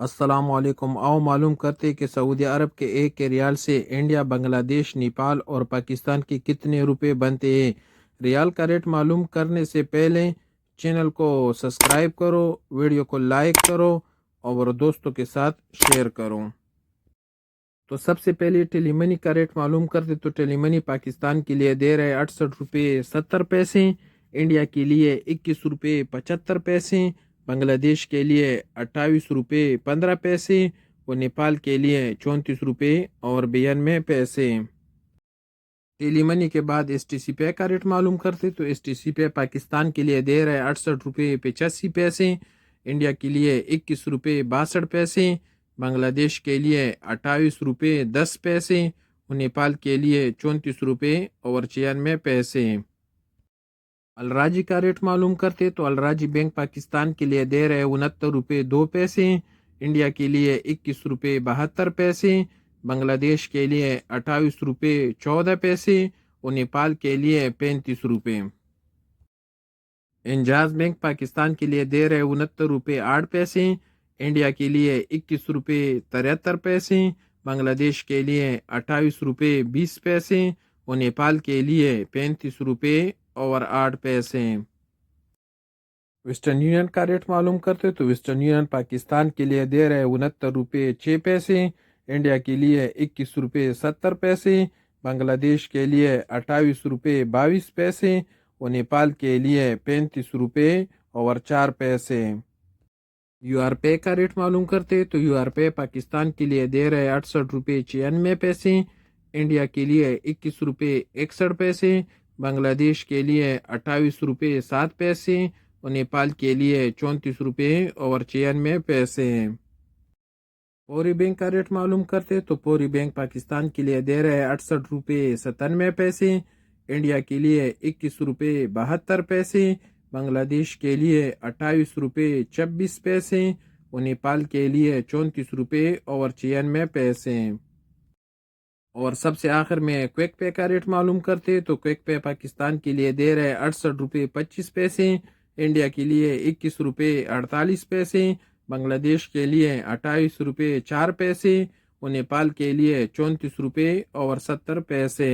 السلام علیکم۔ آؤ معلوم کرتے کہ سعودی عرب کے ایک ریال سے انڈیا، بنگلہ دیش، نیپال اور پاکستان کے کتنے روپے بنتے ہیں۔ ریال کا ریٹ معلوم کرنے سے پہلے چینل کو سبسکرائب کرو، ویڈیو کو لائک کرو اور دوستوں کے ساتھ شیئر کرو۔ تو سب سے پہلے ٹیلی منی کا ریٹ معلوم کرتے تو ٹیلی منی پاکستان کے لیے دے رہے 68 روپے 70 پیسے، انڈیا کے لیے 21 روپے 75 پیسے، بنگلہ دیش کے لیے 28 روپے 15 پیسے اور نیپال کے لیے 34 روپے اور 92 پیسے۔ ٹیلی منی کے بعد ایس ٹی سی پے کا ریٹ معلوم کرتے تو ایس ٹی سی پے پاکستان کے لیے دے رہے 68 روپے 85 پیسے، انڈیا کے لیے 21 روپے 62 پیسے، بنگلہ دیش کے لیے 28 روپے 10 پیسے اور نیپال کے لیے 34 روپے اور 96 پیسے۔ الراجی کا ریٹ معلوم کرتے تو الراجی بینک پاکستان کے لیے دے رہے 69 روپے 2 پیسے، انڈیا کے لیے 21 روپے 72 پیسے، بنگلہ دیش کے لیے 28 روپے 14 پیسے اور نیپال کے لیے 35 روپے۔ انجاز بینک پاکستان کے لیے دے رہے 69 روپے 8 پیسے، انڈیا کے لیے 21 روپے 73 پیسے، بنگلہ دیش کے لیے 28 روپے 20 پیسے اور نیپال کے لیے 35 روپے اور 8 پیسے۔ ویسٹرن یونین کا ریٹ معلوم کرتے تو ویسٹرن یونین پاکستان کے لیے دے رہے 69 روپے 6 پیسے، انڈیا کے لیے 21 روپے 70 پیسے، بنگلہ دیش کے لیے 28 روپے 22 پیسے اور نیپال کے لیے 35 روپے اور 4 پیسے۔ یو آر پے کا ریٹ معلوم کرتے تو یو آر پے پاکستان کے لیے دے رہے 68 روپے 96 پیسے، انڈیا کے لیے 21 روپے 61 پیسے، بنگلہ دیش کے لیے 28 روپے 7 پیسے اور نیپال کے لیے 34 روپے اور 96 پیسے۔ پوری بینک کا ریٹ معلوم کرتے تو پوری بینک پاکستان کے لیے دے رہے 68 روپے 97 پیسے، انڈیا کے لیے 21 روپے 72 پیسے، بنگلہ دیش کے لیے 28 روپے 26 پیسے اور نیپال کے لیے 34 روپے اور 96 پیسے۔ اور سب سے آخر میں کویک پے کا ریٹ معلوم کرتے تو کویک پے پاکستان کے لیے دے رہے 68 روپے 25 پیسے، انڈیا کے لیے 21 روپے 48 پیسے، بنگلہ دیش کے لیے 28 روپے 4 پیسے اور نیپال کے لیے 34 روپے اور 70 پیسے۔